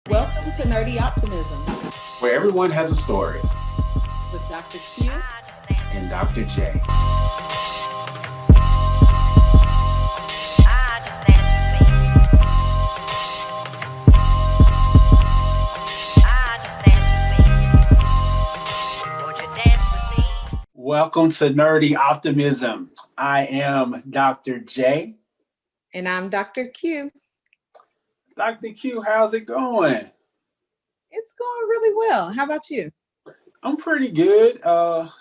Welcome to Nerdy Optimism where everyone has a story with Dr. Q and Dr. J. Welcome to Nerdy Optimism. I am Dr. J. And I'm Dr. Q. Dr. Q, how's it going? It's going really well. How about you? I'm pretty good.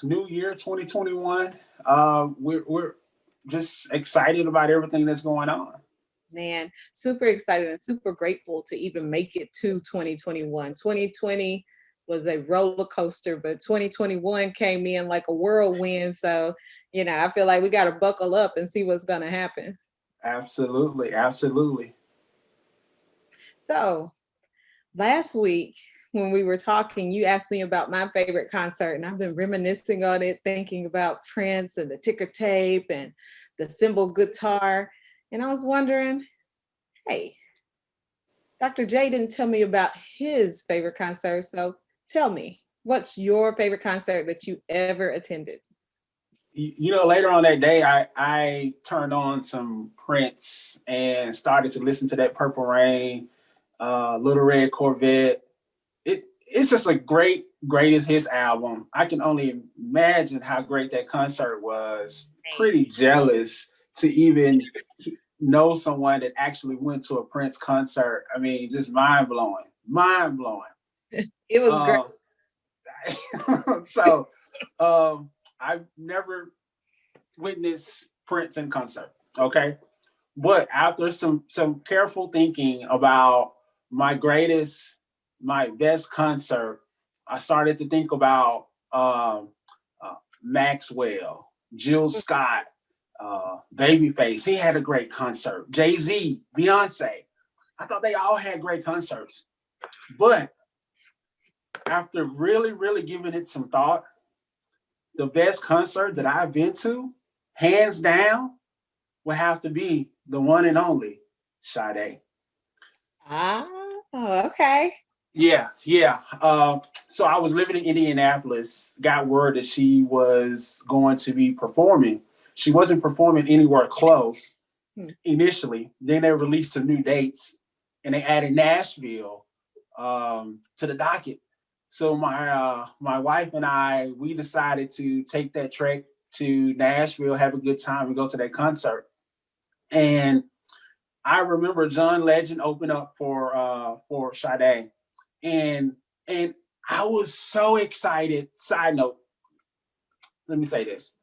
New year 2021. We're just excited about everything that's going on. Man, super excited and super grateful to even make it to 2021. 2020 was a roller coaster, but 2021 came in like a whirlwind. So, I feel like we got to buckle up and see what's going to happen. Absolutely. Absolutely. So, last week when we were talking, you asked me about my favorite concert, and I've been reminiscing on it, thinking about Prince and the ticker tape and the cymbal guitar. And I was wondering, hey, Dr. J didn't tell me about his favorite concert. So tell me, what's your favorite concert that you ever attended? Later on that day, I turned on some Prince and started to listen to that Purple Rain, Little Red Corvette. It's just a greatest hits album. I can only imagine how great that concert was. Pretty jealous to even know someone that actually went to a Prince concert. I mean, just mind blowing. It was great. So I've never witnessed Prince in concert. Okay. But after some careful thinking about my best concert, I started to think about Maxwell, Jill Scott, Babyface. He had a great concert. Jay-Z, Beyonce. I thought they all had great concerts. But after really, really giving it some thought, the best concert that I've been to, hands down, would have to be the one and only Sade. Okay. Yeah. So I was living in Indianapolis, got word that she was going to be performing. She wasn't performing anywhere close initially. Then they released some new dates and they added Nashville to the docket. So my wife and I, we decided to take that trek to Nashville, have a good time, and go to that concert. And I remember John Legend opened up for Sade, and I was so excited. Side note, let me say this: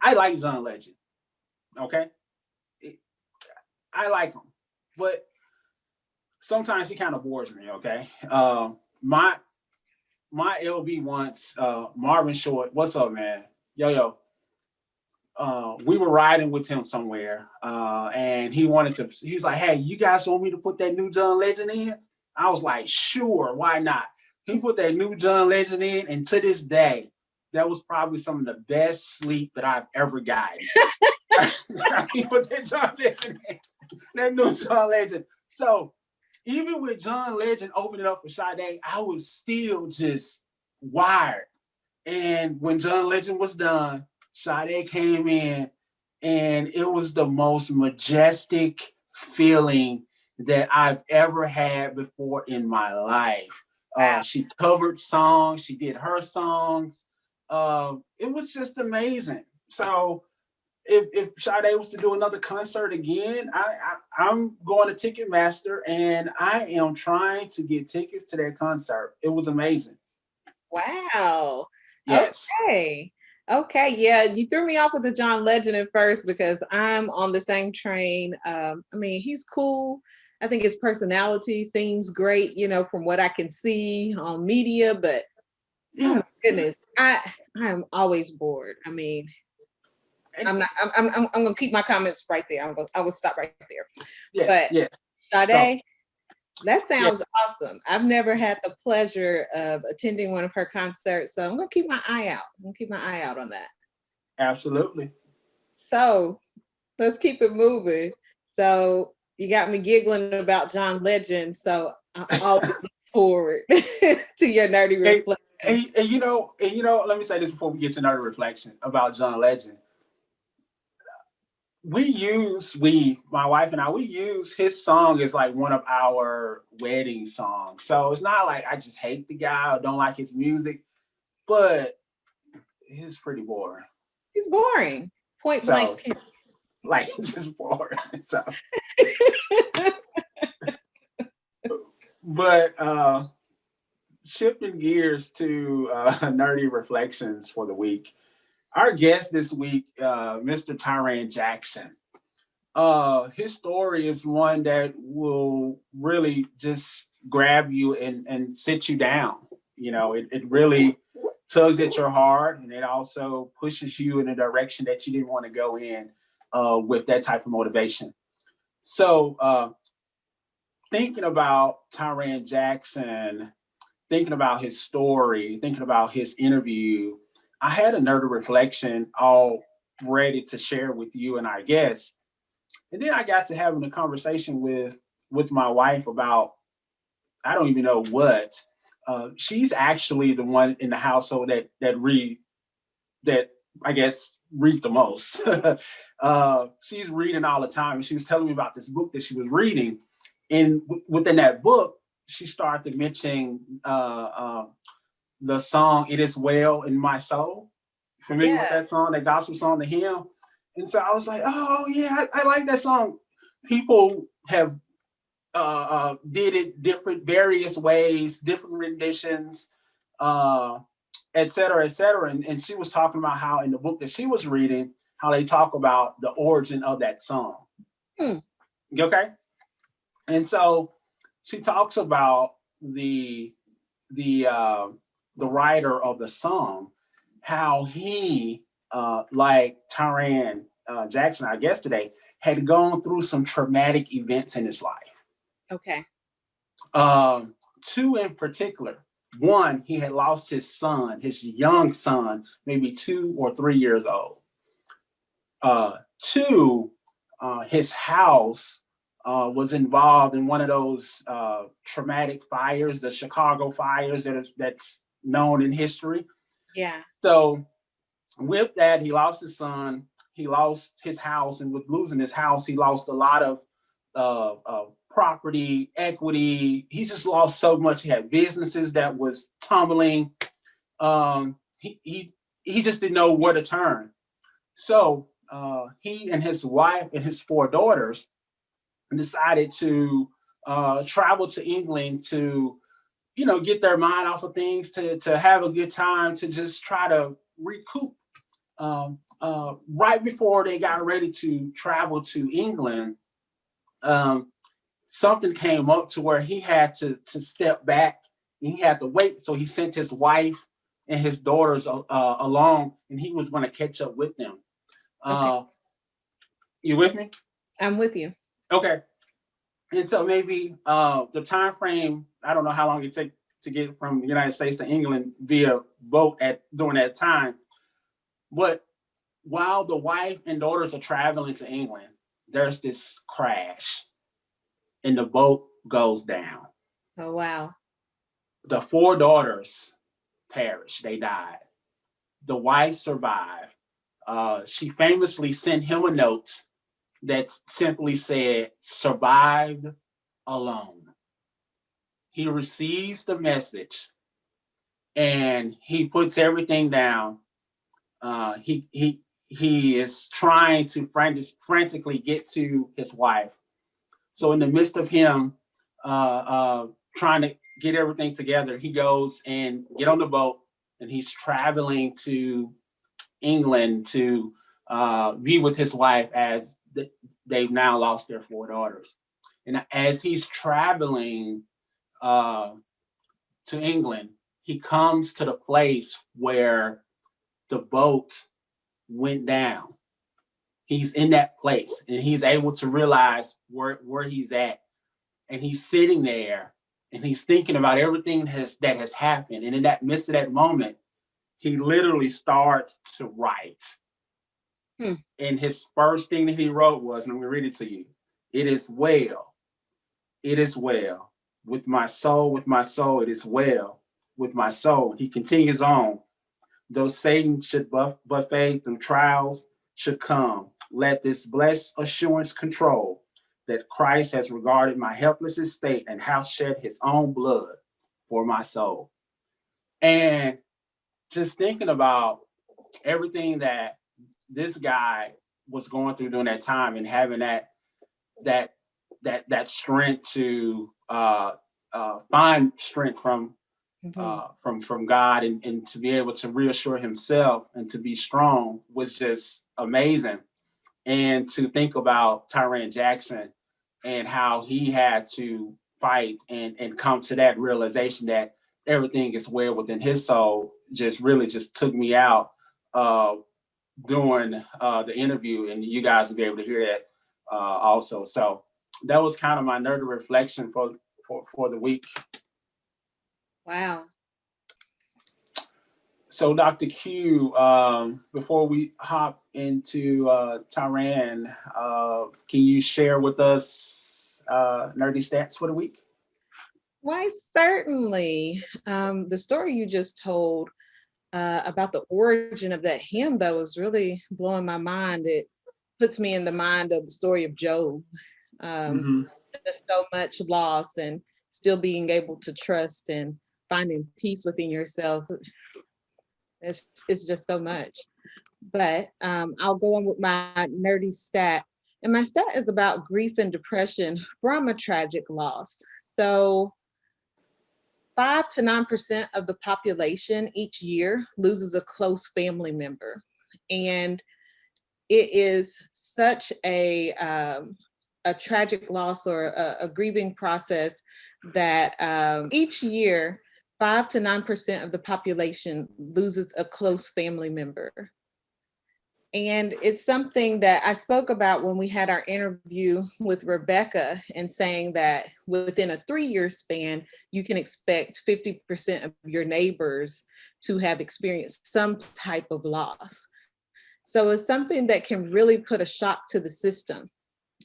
I like John Legend. Okay, I like him, but sometimes he kind of bores me. Okay, my LB once, Marvin Short, what's up, man? Yo. We were riding with him somewhere, and he's like, hey, you guys want me to put that new John Legend in? I was like, sure, why not? He put that new John Legend in, and to this day, that was probably some of the best sleep that I've ever gotten. He put that John Legend in, that new John Legend. So even with John Legend opening up for Sade, I was still just wired. And when John Legend was done, Sade came in, and it was the most majestic feeling that I've ever had before in my life. She covered songs. She did her songs. It was just amazing. So if Sade was to do another concert again, I'm going to Ticketmaster, and I am trying to get tickets to that concert. It was amazing. Wow. Yes. Okay, yeah, you threw me off with the John Legend at first because I'm on the same train. I mean, he's cool. I think his personality seems great, from what I can see on media, but oh my goodness, I'm always bored. I mean, I'm gonna keep my comments right there. I will stop right there. Sade, that sounds awesome. I've never had the pleasure of attending one of her concerts, so I'm going to keep my eye out. I'm going to keep my eye out on that. Absolutely. So let's keep it moving. So you got me giggling about John Legend. So I always look forward to your nerdy And, reflections. let me say this before we get to nerdy reflection about John Legend. My wife and I, we use his song as like one of our wedding songs. So it's not like I just hate the guy or don't like his music, but it's pretty boring. He's boring. Point blank. So like just boring. So but shifting gears to nerdy reflections for the week. Our guest this week, Mr. Tiran Jackson. His story is one that will really just grab you and sit you down. It really tugs at your heart, and it also pushes you in a direction that you didn't want to go in with that type of motivation. So thinking about Tiran Jackson, thinking about his story, thinking about his interview, I had a nerdy reflection all ready to share with you and our guests. And then I got to having a conversation with my wife about, I don't even know what. She's actually the one in the household that I guess read the most. She's reading all the time, and she was telling me about this book that she was reading. And within that book, she started to mention the song "It Is Well in My Soul." Familiar with that song, that gospel song, the hymn? And so I was like, oh yeah, I like that song. People have did it different, various ways, different renditions, et cetera, et cetera. And she was talking about how in the book that she was reading, how they talk about the origin of that song. Okay. And so she talks about the writer of the song, how he, like Tiran Jackson, our guest today, had gone through some traumatic events in his life. Okay. Two in particular. One, he had lost his son, his young son, maybe 2 or 3 years old. Two, his house was involved in one of those traumatic fires, the Chicago fires that's known in history. Yeah. So with that, he lost his son, he lost his house, and with losing his house, he lost a lot of property, equity. He just lost so much. He had businesses that was tumbling. He just didn't know where to turn. So he and his wife and his 4 daughters decided to travel to England to, get their mind off of things, to have a good time, to just try to recoup. Right before they got ready to travel to England, something came up to where he had to step back, and he had to wait. So he sent his wife and his daughters along, and he was going to catch up with them. Okay. You with me? I'm with you. Okay. And so maybe the time frame, I don't know how long it takes to get from the United States to England via boat during that time. But while the wife and daughters are traveling to England, there's this crash and the boat goes down. Oh, wow. The 4 daughters perished. They died. The wife survived. She famously sent him a note that simply said, "Survived alone." He receives the message and he puts everything down. He is trying to frantically get to his wife. So in the midst of him trying to get everything together, he goes and get on the boat, and he's traveling to England to be with his wife, as they've now lost their 4 daughters. And as he's traveling to England, he comes to the place where the boat went down. He's in that place, and he's able to realize where he's at. And he's sitting there, and he's thinking about everything that has happened. And in that midst of that moment, he literally starts to write. And his first thing that he wrote was, and I'm going to read it to you: "It is well. It is well. with my soul, it is well with my soul. He continues on. Though Satan should buffet through trials should come, let this blessed assurance control that Christ has regarded my helpless estate and has shed his own blood for my soul. And just thinking about everything that this guy was going through during that time and having that strength to find strength from from God and to be able to reassure himself and to be strong was just amazing. And to think about Tiran Jackson and how he had to fight and come to that realization that everything is well within his soul just really just took me out during the interview, and you guys will be able to hear that also. So that was kind of my nerdy reflection for the week. Wow. So Dr. Q, before we hop into Tiran, can you share with us nerdy stats for the week? Why, certainly. The story you just told about the origin of that hymn, though, is really blowing my mind. It puts me in the mind of the story of Job. There's so much loss and still being able to trust and finding peace within yourself. It's just so much. But I'll go on with my nerdy stat. And my stat is about grief and depression from a tragic loss. So 5 to 9% of the population each year loses a close family member. And it is such a tragic loss or a grieving process that each year, 5 to 9% of the population loses a close family member. And it's something that I spoke about when we had our interview with Rebecca, and saying that within a 3-year span, you can expect 50% of your neighbors to have experienced some type of loss. So it's something that can really put a shock to the system.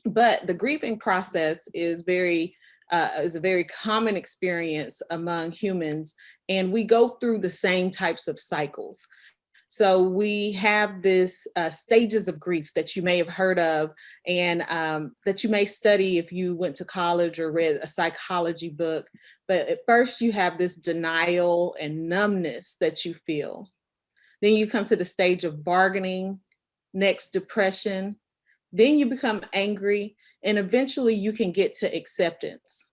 But the grieving process is a very common experience among humans, and we go through the same types of cycles. So we have this stages of grief that you may have heard of, and that you may study if you went to college or read a psychology book. But at first you have this denial and numbness that you feel. Then you come to the stage of bargaining, next depression. Then you become angry, and eventually you can get to acceptance.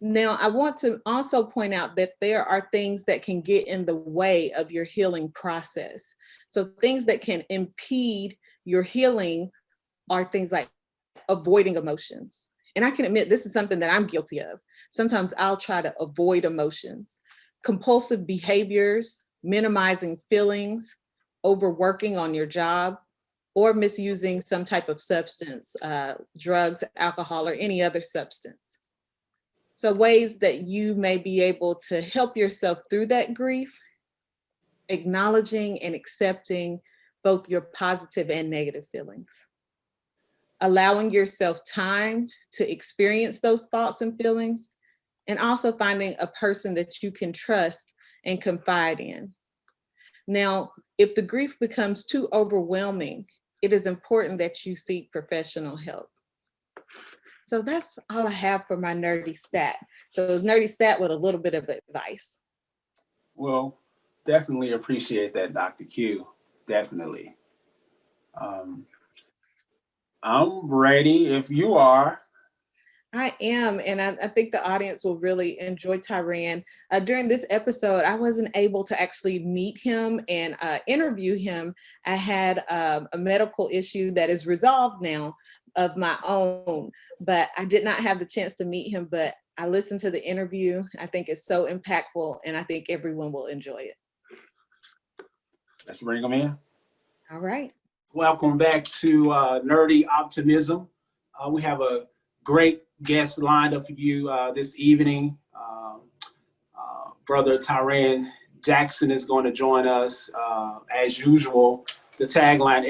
Now, I want to also point out that there are things that can get in the way of your healing process. So things that can impede your healing are things like avoiding emotions. And I can admit this is something that I'm guilty of. Sometimes I'll try to avoid emotions. Compulsive behaviors, minimizing feelings, overworking on your job, or misusing some type of substance, drugs, alcohol, or any other substance. So ways that you may be able to help yourself through that grief: acknowledging and accepting both your positive and negative feelings. Allowing yourself time to experience those thoughts and feelings, and also finding a person that you can trust and confide in. Now, if the grief becomes too overwhelming, it is important that you seek professional help. So that's all I have for my nerdy stat. So it's nerdy stat with a little bit of advice. Well, definitely appreciate that, Dr. Q. Definitely. I'm ready if you are. I am, and I think the audience will really enjoy Tiran. During this episode, I wasn't able to actually meet him and interview him. I had a medical issue that is resolved now of my own, but I did not have the chance to meet him, but I listened to the interview. I think it's so impactful, and I think everyone will enjoy it. Let's bring him in. All right. Welcome back to Nerdy Optimism. We have a great guest lined up for you this evening. Brother Tiran Jackson is going to join us as usual. The tagline,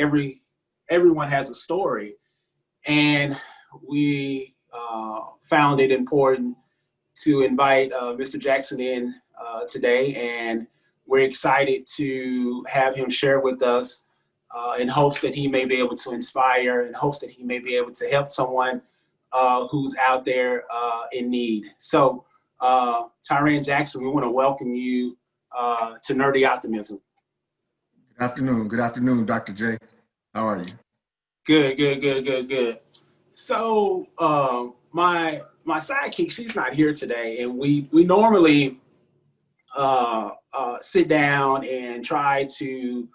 everyone has a story. And we found it important to invite Mr. Jackson in today, and we're excited to have him share with us in hopes that he may be able to inspire, in hopes that he may be able to help someone who's out there in need. So, Tiran Jackson, we want to welcome you to Nerdy Optimism. Good afternoon. Good afternoon, Dr. J. How are you? Good. So, my sidekick, she's not here today, and we normally sit down and try to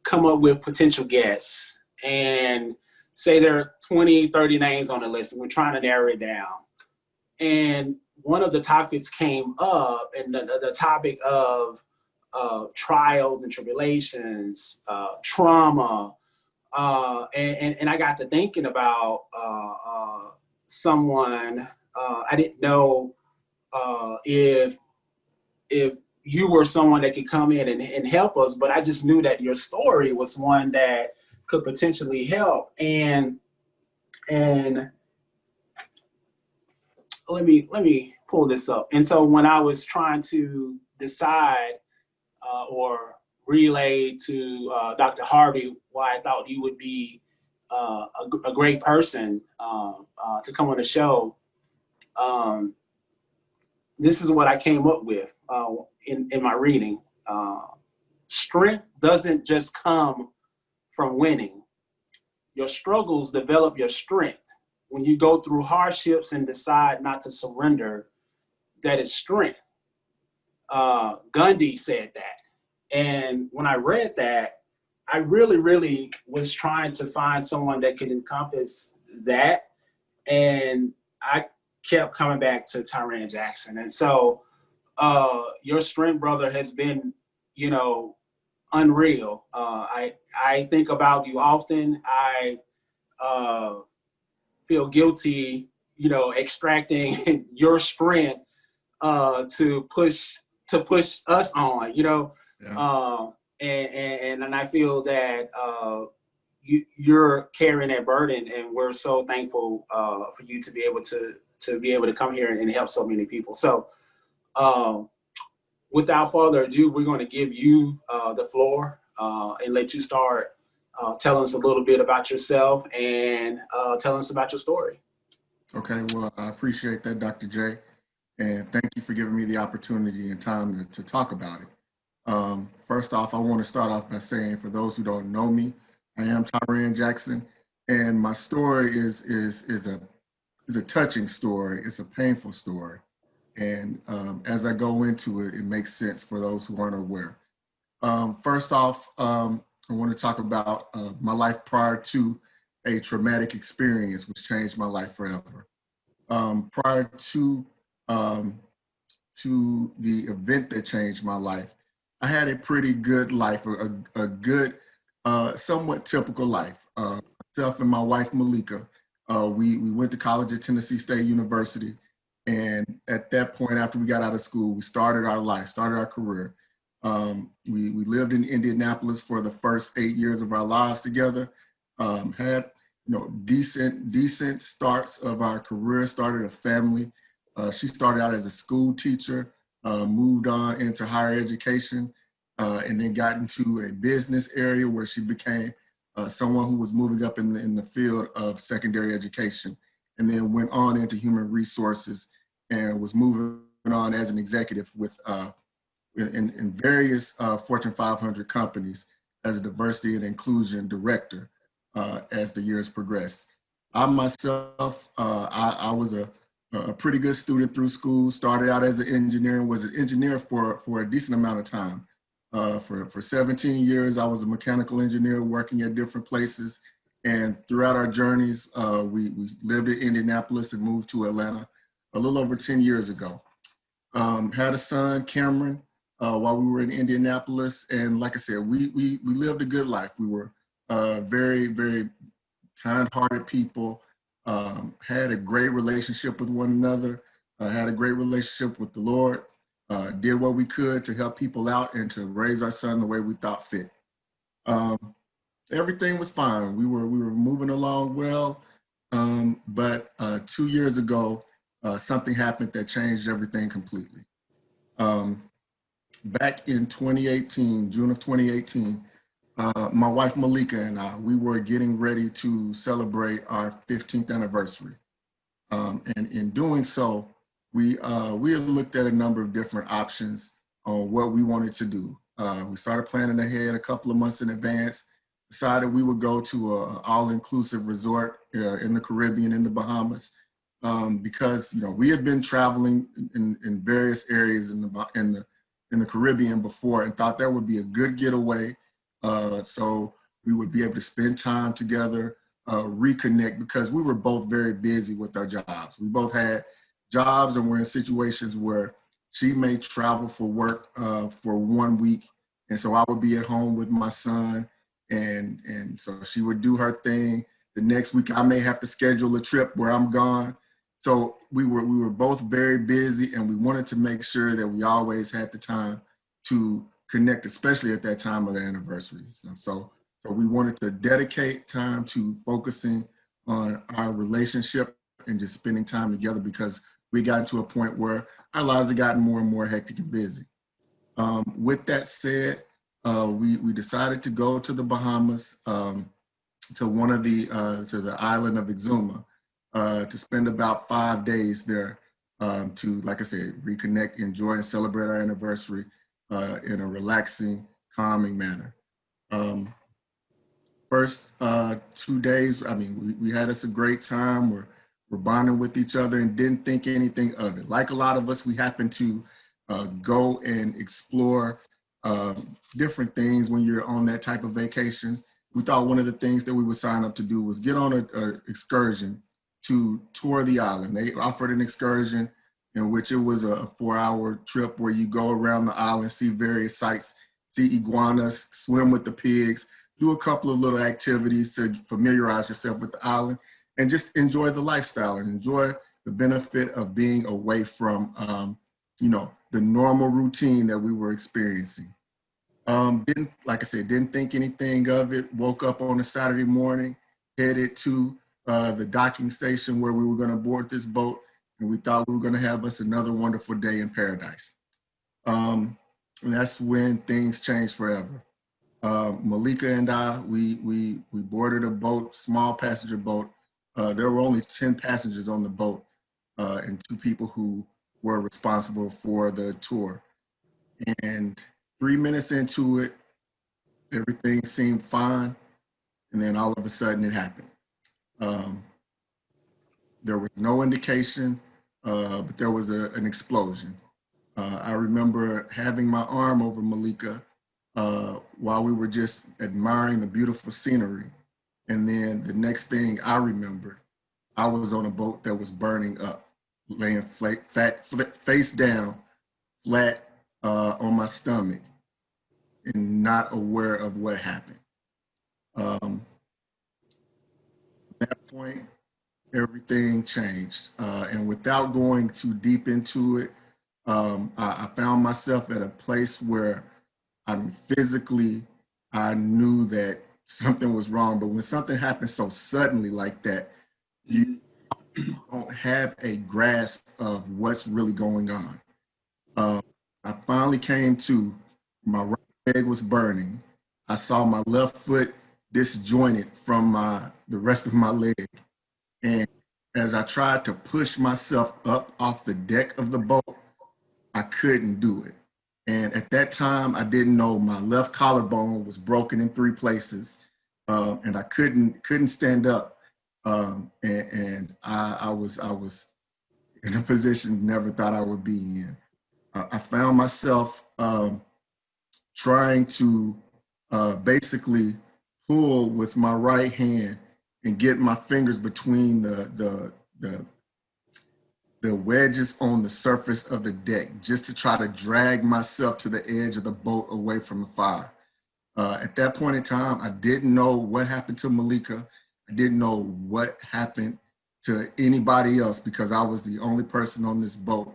come up with potential guests and say there are 20, 30 names on the list, and we're trying to narrow it down. And one of the topics came up, and the topic of trials and tribulations, trauma, and I got to thinking about someone. I didn't know if you were someone that could come in and help us, but I just knew that your story was one that could potentially help. And let me pull this up. And so when I was trying to decide or relay to Dr. Harvey why I thought you would be a great person to come on the show, this is what I came up with in my reading. Strength doesn't just come from winning. Your struggles develop your strength. When you go through hardships and decide not to surrender, that is strength. Gandhi said that. And when I read that, I really was trying to find someone that could encompass that. And I kept coming back to Tiran Jackson. And so your strength, brother, has been, unreal. I think about you often. I feel guilty, extracting your strength to push us on, Yeah. And I feel that you're carrying that burden, and we're so thankful for you to be able to come here and help so many people. So without further ado, we're going to give you the floor and let you start telling us a little bit about yourself and telling us about your story. Okay, well, I appreciate that, Dr. J. And thank you for giving me the opportunity and time to talk about it. First off, I want to start off by saying, for those who don't know me, I am Tiran Jackson, and my story is a touching story. It's a painful story. And as I go into it, it makes sense for those who aren't aware. First off, I want to talk about my life prior to a traumatic experience, which changed my life forever. Prior to the event that changed my life, I had a pretty good life, a good, somewhat typical life. Myself and my wife, Maleka, we went to college at Tennessee State University. And at that point, after we got out of school, we started our life, started our career. We lived in Indianapolis for the first 8 years of our lives together. Had decent starts of our career, started a family. She started out as a school teacher, moved on into higher education, and then got into a business area where she became someone who was moving up in the field of secondary education, and then went on into human resources and was moving on as an executive with in various Fortune 500 companies as a diversity and inclusion director as the years progressed. I myself, I was a pretty good student through school, started out as an engineer and was an engineer for a decent amount of time. For 17 years, I was a mechanical engineer working at different places. And throughout our journeys, we lived in Indianapolis and moved to Atlanta a little over 10 years ago. Had a son, Cameron, while we were in Indianapolis. And like I said, we lived a good life. We were very, very kind-hearted people, had a great relationship with one another, had a great relationship with the Lord, did what we could to help people out and to raise our son the way we thought fit. Everything was fine. We were moving along well, but 2 years ago, something happened that changed everything completely. Back in 2018, June of 2018, my wife Maleka and I, we were getting ready to celebrate our 15th anniversary. And in doing so, we had looked at a number of different options on what we wanted to do. We started planning ahead a couple of months in advance, decided we would go to an all-inclusive resort in the Caribbean, in the Bahamas, because we had been traveling in various areas in the Caribbean before and thought that would be a good getaway. So we would be able to spend time together, reconnect, because we were both very busy with our jobs. We both had jobs and were in situations where she may travel for work for 1 week. And so I would be at home with my son, and so she would do her thing. The next week I may have to schedule a trip where I'm gone. So we were both very busy, and we wanted to make sure that we always had the time to connect, especially at that time of the anniversaries. And so we wanted to dedicate time to focusing on our relationship and just spending time together, because we got to a point where our lives had gotten more and more hectic and busy. With that said, we decided to go to the Bahamas, to the island of Exuma, to spend about 5 days there, to, like I said, reconnect, enjoy, and celebrate our anniversary in a relaxing, calming manner. First 2 days, I mean, we had us a great time. We're bonding with each other and didn't think anything of it. Like a lot of us, we happened to go and explore different things when you're on that type of vacation. We thought one of the things that we would sign up to do was get on an excursion to tour the island. They offered an excursion in which it was a 4-hour trip where you go around the island, see various sites, see iguanas, swim with the pigs, do a couple of little activities to familiarize yourself with the island, and just enjoy the lifestyle and enjoy the benefit of being away from, the normal routine that we were experiencing. Didn't think anything of it. Woke up on a Saturday morning, headed to the docking station where we were going to board this boat, and we thought we were going to have us another wonderful day in paradise. And that's when things changed forever. Maleka and I, we boarded a boat, small passenger boat. There were only 10 passengers on the boat, and 2 people who were responsible for the tour. And 3 minutes into it, everything seemed fine. And then all of a sudden it happened. There was no indication, but there was an explosion. I remember having my arm over Maleka while we were just admiring the beautiful scenery. And then the next thing I remembered, I was on a boat that was burning up, laying face down, flat on my stomach, and not aware of what happened. At that point, everything changed. And without going too deep into it, I found myself at a place where I knew that something was wrong. But when something happens so suddenly like that, you don't have a grasp of what's really going on. I finally came to, my right leg was burning. I saw my left foot disjointed from the rest of my leg. And as I tried to push myself up off the deck of the boat, I couldn't do it. And at that time, I didn't know my left collarbone was broken in 3 places, and I couldn't stand up. And I was in a position never thought I would be in. I found myself trying to basically pull with my right hand and get my fingers between the wedges on the surface of the deck, just to try to drag myself to the edge of the boat away from the fire. At that point in time, I didn't know what happened to Maleka. I didn't know what happened to anybody else, because I was the only person on this boat.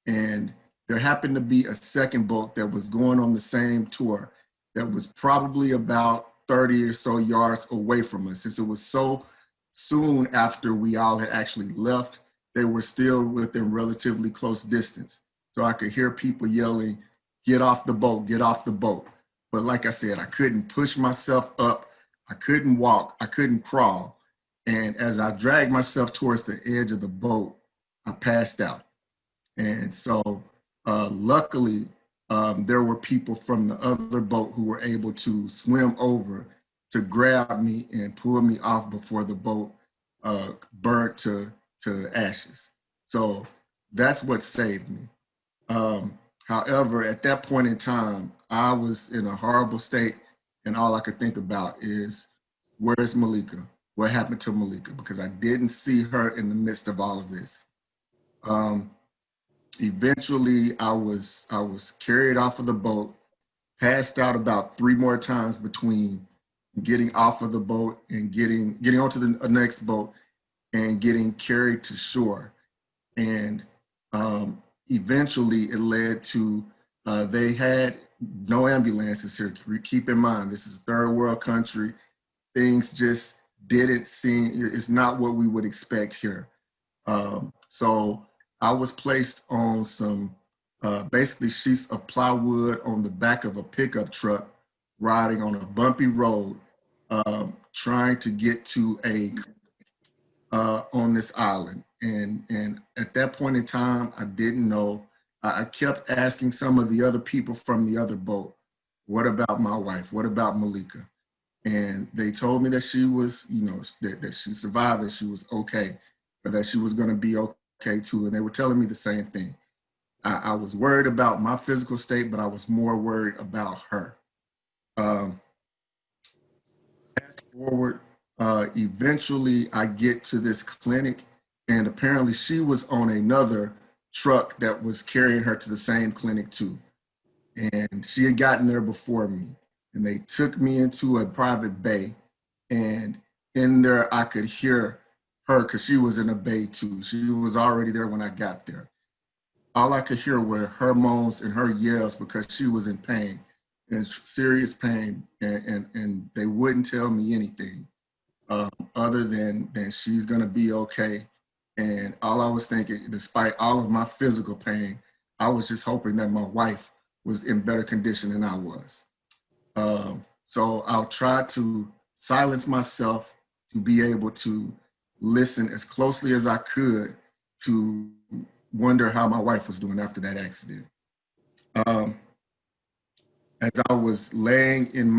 And there happened to be a second boat that was going on the same tour that was probably about 30 or so yards away from us. Since it was so soon after we all had actually left, they were still within relatively close distance. So I could hear people yelling, "Get off the boat, get off the boat." But like I said, I couldn't push myself up. I couldn't walk. I couldn't crawl. And as I dragged myself towards the edge of the boat, I passed out. And so luckily, there were people from the other boat who were able to swim over to grab me and pull me off before the boat burnt to ashes. So that's what saved me. However, at that point in time, I was in a horrible state, and all I could think about is, where's Maleka? What happened to Maleka? Because I didn't see her in the midst of all of this. Eventually, I was carried off of the boat, passed out about 3 more times between getting off of the boat and getting onto the next boat and getting carried to shore. And eventually it led to, they had no ambulances here. Keep in mind, this is a third world country. Things just didn't seem, it's not what we would expect here. So I was placed on some basically sheets of plywood on the back of a pickup truck, riding on a bumpy road, trying to get to a on this island. And at that point in time, I didn't know. I kept asking some of the other people from the other boat, what about my wife? What about Maleka? And they told me that she was, that she survived, that she was okay, but that she was going to be okay too. And they were telling me the same thing. I was worried about my physical state, but I was more worried about her. Fast forward, eventually I get to this clinic, and apparently she was on another truck that was carrying her to the same clinic too. And she had gotten there before me, and they took me into a private bay, and in there I could hear her, because she was in a bay too. She was already there when I got there. All I could hear were her moans and her yells because she was in pain, in serious pain, and they wouldn't tell me anything other than she's gonna be okay. And all I was thinking, despite all of my physical pain, I was just hoping that my wife was in better condition than I was. So I'll try to silence myself to be able to listen as closely as I could to wonder how my wife was doing after that accident. As I was laying in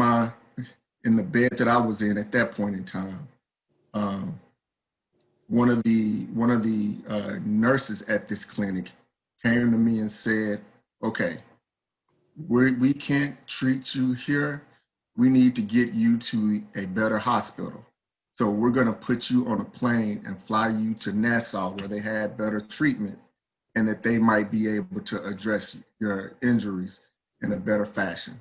the bed that I was in at that point in time, one of the nurses at this clinic came to me and said, "Okay, we can't treat you here. We need to get you to a better hospital. So we're going to put you on a plane and fly you to Nassau, where they had better treatment, and that they might be able to address your injuries in a better fashion."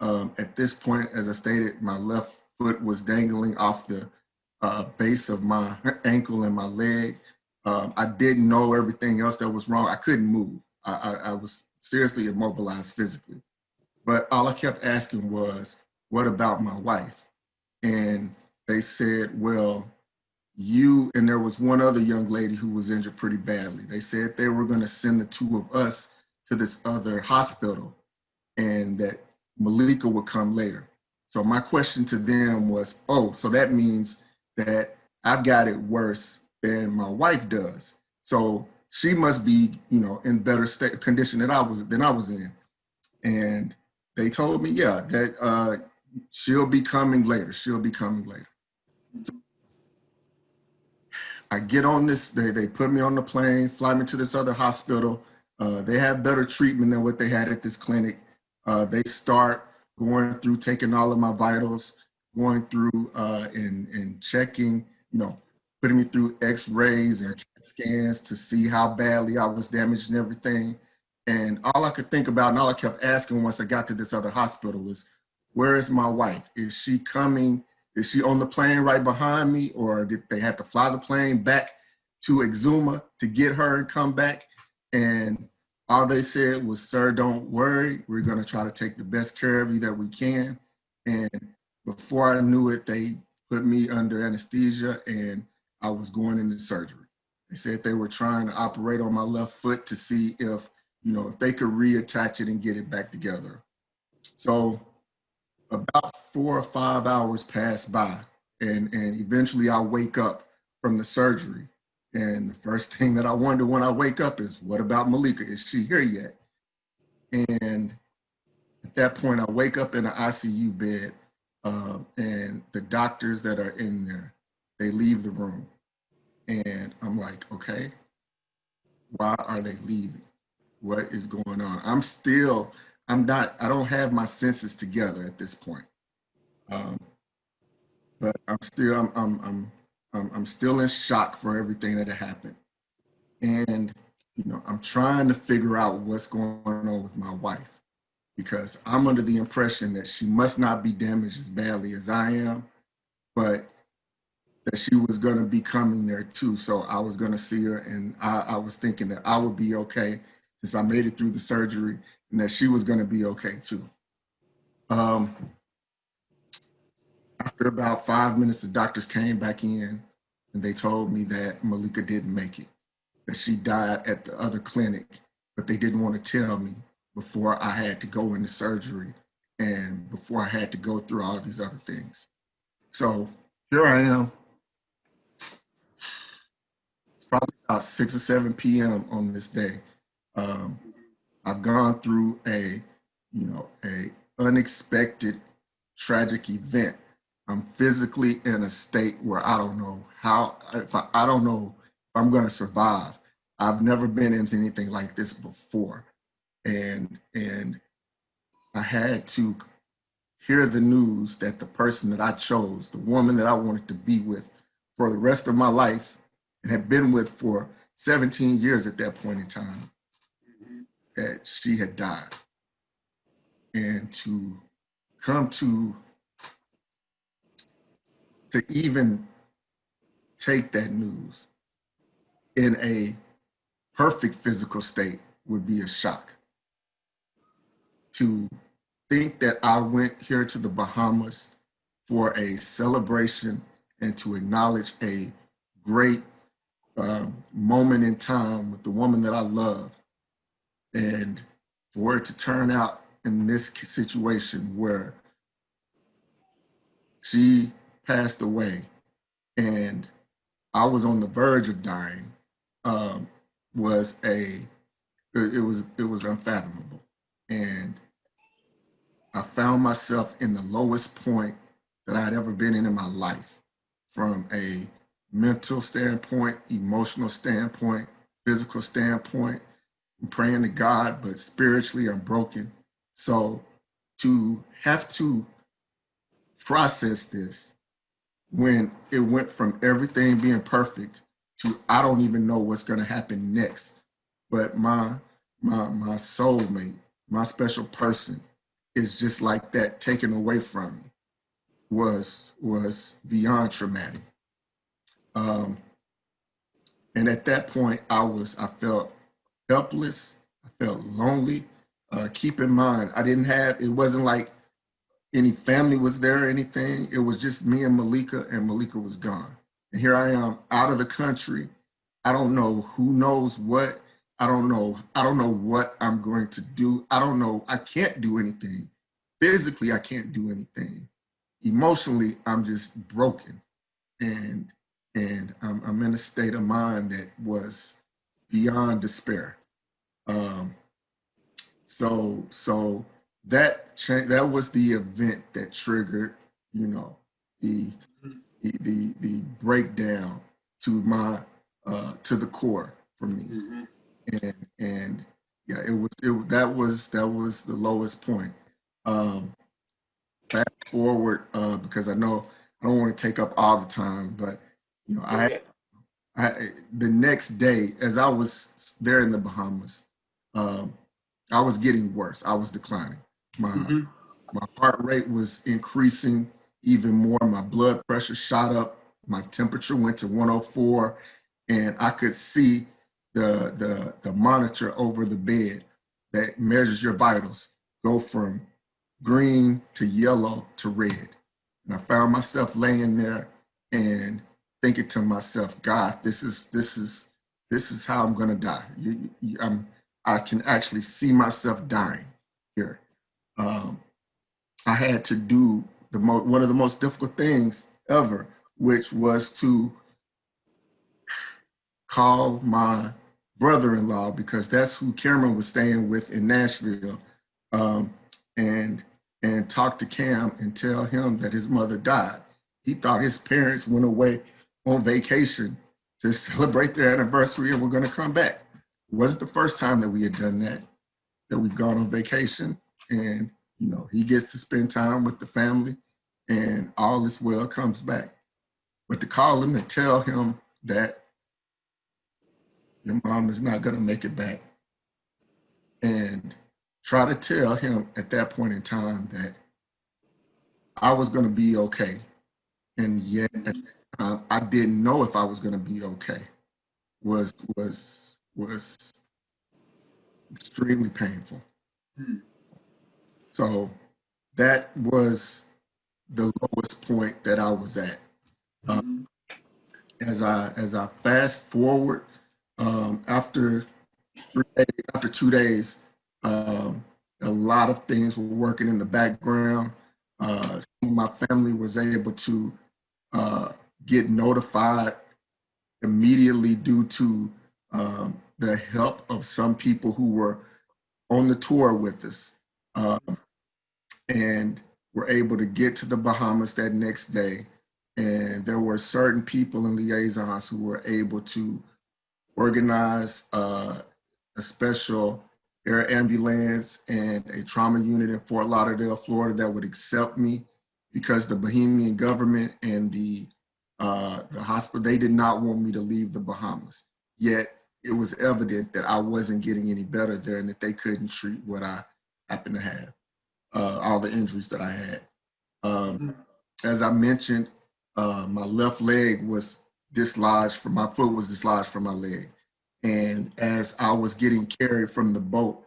At this point, as I stated, my left foot was dangling off the base of my ankle and my leg. I didn't know everything else that was wrong. I couldn't move. I was seriously immobilized physically. But all I kept asking was, what about my wife? And they said, well, you, and there was one other young lady who was injured pretty badly. They said they were going to send the 2 of us to this other hospital, and that Maleka would come later. So my question to them was, oh, so that means that I've got it worse than my wife does. So she must be, in better state condition than I was in. And they told me, yeah, that she'll be coming later. She'll be coming later. So I get on this, they put me on the plane, fly me to this other hospital. They have better treatment than what they had at this clinic. They start going through, taking all of my vitals, going through and checking, putting me through x-rays and scans to see how badly I was damaged and everything. And all I could think about, and all I kept asking once I got to this other hospital was, where is my wife? Is she coming? Is she on the plane right behind me? Or did they have to fly the plane back to Exuma to get her and come back? And all they said was, sir, don't worry. We're going to try to take the best care of you that we can. And before I knew it, they put me under anesthesia and I was going into surgery. They said they were trying to operate on my left foot to see if, if they could reattach it and get it back together. So about 4 or 5 hours pass by, and eventually I wake up from the surgery. And the first thing that I wonder when I wake up is, what about Maleka? Is she here yet? And at that point, I wake up in an ICU bed, and the doctors that are in there, they leave the room. And I'm like, okay, why are they leaving? What is going on? I don't have my senses together at this point. But I'm still in shock for everything that had happened. And, I'm trying to figure out what's going on with my wife, because I'm under the impression that she must not be damaged as badly as I am, but that she was going to be coming there too. So I was going to see her, and I was thinking that I would be okay since I made it through the surgery, and that she was going to be okay too. After about 5 minutes, the doctors came back in and they told me that Maleka didn't make it, that she died at the other clinic, but they didn't want to tell me before I had to go into surgery and before I had to go through all these other things. So here I am. It's probably about 6 or 7 p.m. on this day. I've gone through a unexpected tragic event. I'm physically in a state where I don't know I don't know if I'm going to survive. I've never been into anything like this before. And I had to hear the news that the person that I chose, the woman that I wanted to be with for the rest of my life and had been with for 17 years at that point in time, that she had died. And to come to even take that news in a perfect physical state would be a shock. To think that I went here to the Bahamas for a celebration and to acknowledge a great moment in time with the woman that I love, and for it to turn out in this situation where she passed away and I was on the verge of dying, was unfathomable. And I found myself in the lowest point that I had ever been in my life, from a mental standpoint, emotional standpoint, physical standpoint. I'm praying to God, but spiritually I'm broken. So to have to process this when it went from everything being perfect to I don't even know what's going to happen next, but my soulmate, my special person, is just like that taken away from me, was beyond traumatic. And at that point, I felt helpless. I felt lonely. Keep in mind, it wasn't like any family was there or anything. It was just me and Maleka was gone. And here I am out of the country. I don't know who knows what. I don't know what I'm going to do. I don't know. I can't do anything. Physically, I can't do anything. Emotionally, I'm just broken. And I'm in a state of mind that was beyond despair. So that was the event that triggered, the breakdown to the core for me. And yeah, that was the lowest point. Fast forward, because I know I don't want to take up all the time, but the next day, as I was there in the Bahamas, I was getting worse. I was declining. My heart rate was increasing even more. My blood pressure shot up. My temperature went to 104, and I could see the monitor over the bed that measures your vitals go from green to yellow to red. And I found myself laying there and thinking to myself, God, this is this is how I'm going to die. I can actually see myself dying here. I had to do one of the most difficult things ever, which was to call my brother-in-law, because that's who Cameron was staying with in Nashville, and talk to Cam and tell him that his mother died. He thought his parents went away on vacation to celebrate their anniversary and were going to come back. It wasn't the first time that we had done that we'd gone on vacation, and he gets to spend time with the family, and all is well, comes back. But to call him and tell him that your mom is not going to make it back, and try to tell him at that point in time that I was going to be okay, and yet at the time, I didn't know if I was going to be okay, was extremely painful. So that was the lowest point that I was at. As I fast forward, after 2 days, a lot of things were working in the background. Some of my family was able to get notified immediately due to the help of some people who were on the tour with us, and were able to get to the Bahamas that next day. And there were certain people and liaisons who were able to organize a special air ambulance and a trauma unit in Fort Lauderdale, Florida, that would accept me, because the Bahamian government and the hospital, they did not want me to leave the Bahamas. Yet it was evident that I wasn't getting any better there, and that they couldn't treat what I happened to have, all the injuries that I had. As I mentioned, my left leg was dislodged from my foot was dislodged from my leg. And as I was getting carried from the boat,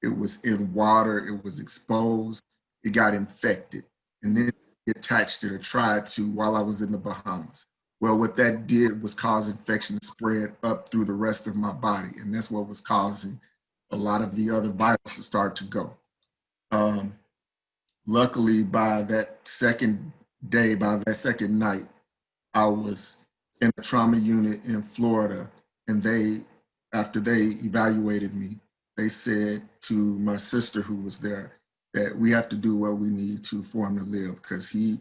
it was in water, it was exposed, it got infected, and then it attached it or tried to while I was in the Bahamas. Well, what that did was cause infection to spread up through the rest of my body, and that's what was causing a lot of the other vitals to start to go. Luckily, by that second day, by that second night, I was in a trauma unit in Florida, and after they evaluated me, they said to my sister who was there that we have to do what we need to for him to live, because he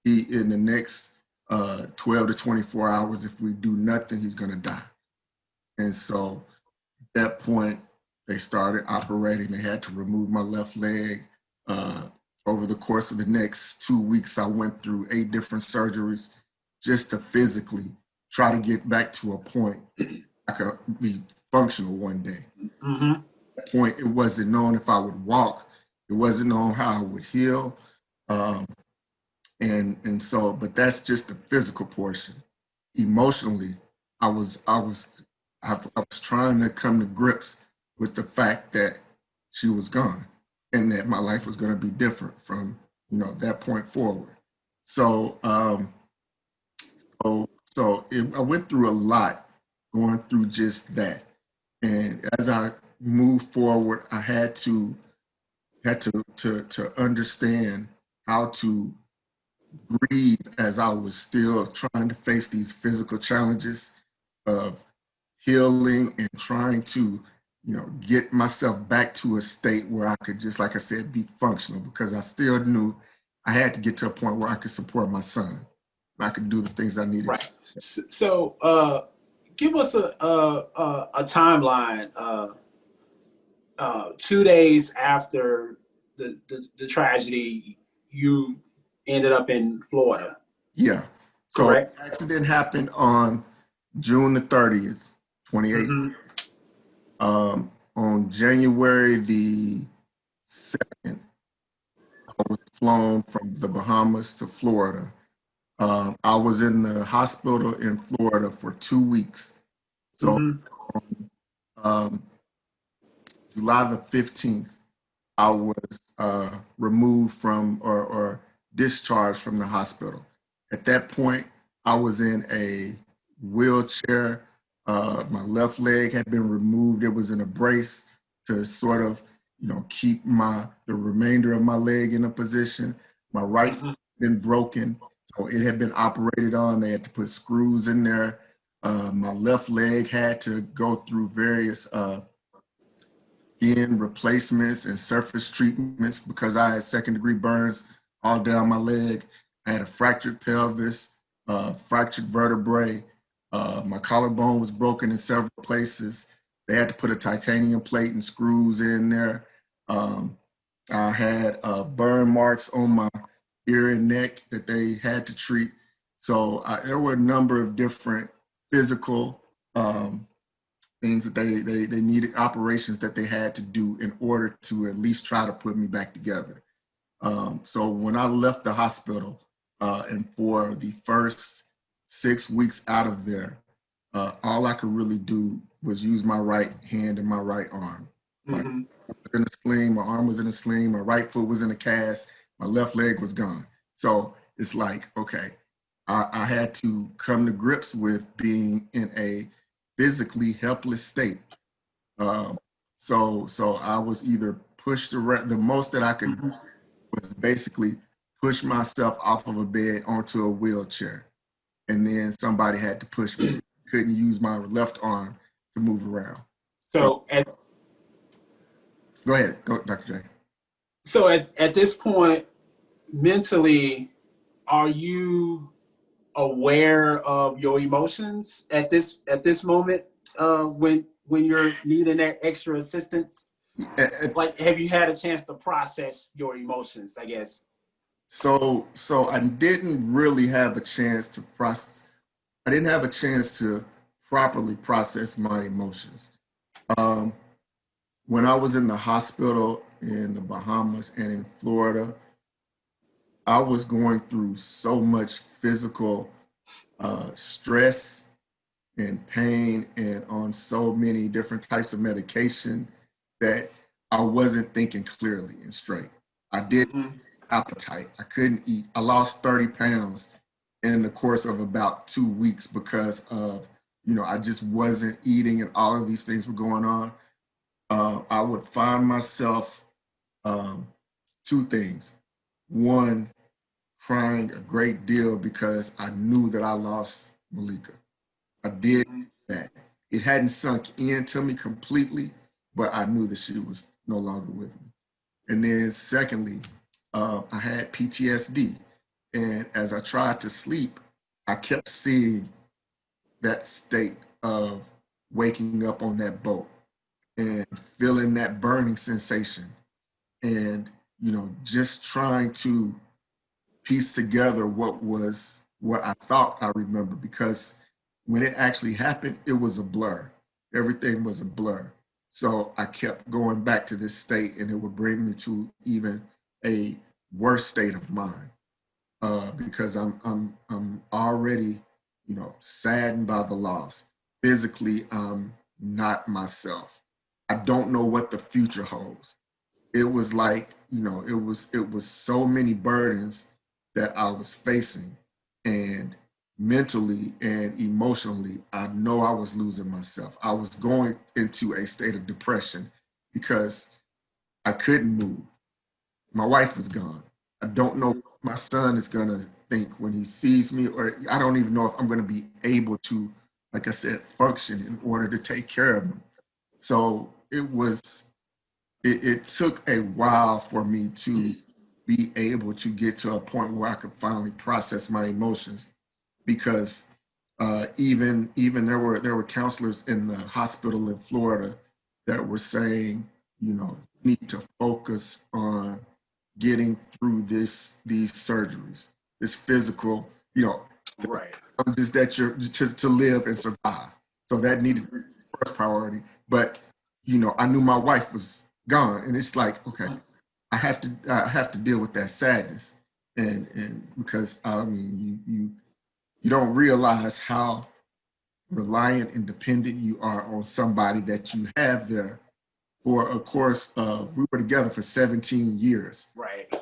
in the next 12 to 24 hours, if we do nothing, he's going to die. And so at that point, they started operating. They had to remove my left leg. Over the course of the next 2 weeks, I went through 8 different surgeries just to physically try to get back to a point I could be functional one day. At that point, it wasn't known if I would walk. It wasn't known how I would heal. And so, but that's just the physical portion. Emotionally, I was trying to come to grips with the fact that she was gone, and that my life was going to be different from that point forward. So I went through a lot, going through just that. And as I moved forward, I had to understand how to breathe as I was still trying to face these physical challenges of healing and trying to get myself back to a state where I could, just like I said, be functional, because I still knew I had to get to a point where I could support my son. I could do the things I needed. Right. So give us a timeline. 2 days after the tragedy, you ended up in Florida. Yeah. So correct? The accident happened on June the 30th, 2018. On January the 2nd, I was flown from the Bahamas to Florida. I was in the hospital in Florida for 2 weeks. So July the 15th, I was removed from or discharged from the hospital. At that point, I was in a wheelchair My left leg had been removed. It was in a brace to sort of, keep the remainder of my leg in a position. My right foot had been broken, so it had been operated on. They had to put screws in there. My left leg had to go through various skin replacements and surface treatments because I had second-degree burns all down my leg. I had a fractured pelvis, fractured vertebrae. My collarbone was broken in several places. They had to put a titanium plate and screws in there. I had burn marks on my ear and neck that they had to treat. So there were a number of different physical things that they needed, operations that they had to do in order to at least try to put me back together. So when I left the hospital, and for the first 6 weeks out of there, all I could really do was use my right hand and my right arm. My arm was in a sling, my arm was in a sling, my right foot was in a cast, my left leg was gone. So it's like, okay, I had to come to grips with being in a physically helpless state. So I was either pushed around. The most that I could do was basically push myself off of a bed onto a wheelchair. And then somebody had to push me. So I couldn't use my left arm to move around. So Go ahead, Dr. J. So at this point, mentally, are you aware of your emotions at this moment when you're needing that extra assistance? Like, have you had a chance to process your emotions, I guess? So I didn't really have a chance to process. I didn't have a chance to properly process my emotions. When I was in the hospital in the Bahamas and in Florida, I was going through so much physical stress and pain and on so many different types of medication that I wasn't thinking clearly and straight. I didn't appetite. I couldn't eat. I lost 30 pounds in the course of about 2 weeks because of, I just wasn't eating and all of these things were going on. I would find myself, two things. One, crying a great deal because I knew that I lost Maleka. I did that. It hadn't sunk into me completely, but I knew that she was no longer with me. And then secondly, I had PTSD. And as I tried to sleep, I kept seeing that state of waking up on that boat and feeling that burning sensation and, just trying to piece together what I thought I remember, because when it actually happened, it was a blur. Everything was a blur. So I kept going back to this state and it would bring me to even a worse state of mind because I'm already, saddened by the loss. Physically, I'm not myself. I don't know what the future holds. It was like, it was so many burdens that I was facing, and mentally and emotionally, I know I was losing myself. I was going into a state of depression because I couldn't move. My wife was gone. I don't know what my son is going to think when he sees me, or I don't even know if I'm going to be able to, like I said, function in order to take care of him. So it took a while for me to be able to get to a point where I could finally process my emotions, because even there were counselors in the hospital in Florida that were saying, you need to focus on getting through these surgeries, this physical, Right. just that you're to live and survive. So that needed to be the first priority. But I knew my wife was gone, and it's like, okay, I have to deal with that sadness, and because I mean you don't realize how reliant and dependent you are on somebody that you have there for a course of, we were together for 17 years. Right.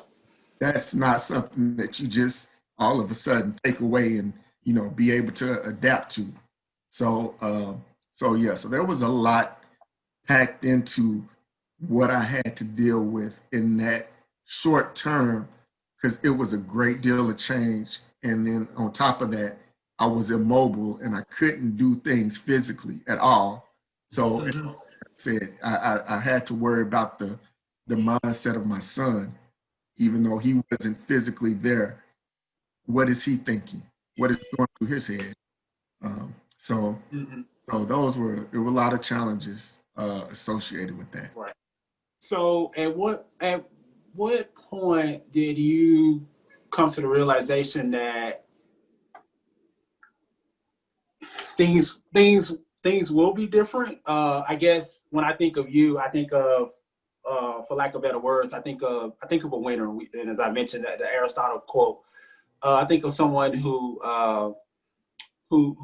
That's not something that you just all of a sudden take away and be able to adapt to. So So yeah, so there was a lot packed into what I had to deal with in that short term, because it was a great deal of change. And then on top of that, I was immobile and I couldn't do things physically at all. So as I said, I had to worry about the mindset of my son, even though he wasn't physically there. What is he thinking? What is going through his head? Um, so so there were a lot of challenges associated with that. Right. So at what point did you come to the realization that things will be different? I guess when I think of you, I think of for lack of better words, I think of a winner. And as I mentioned, the Aristotle quote, I think of someone who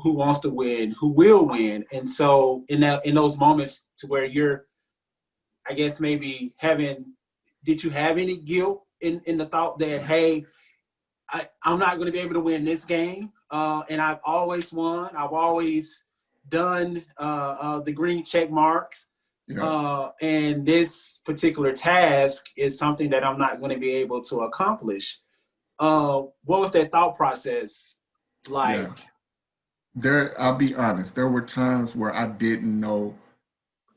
wants to win, who will win. And so in those moments to where you're, I guess maybe did you have any guilt in the thought that, hey, I'm not going to be able to win this game, and I've always won. I've always done the green check marks, Yeah. and this particular task is something that I'm not going to be able to accomplish. What was that thought process like? Yeah. I'll be honest, there were times where I didn't know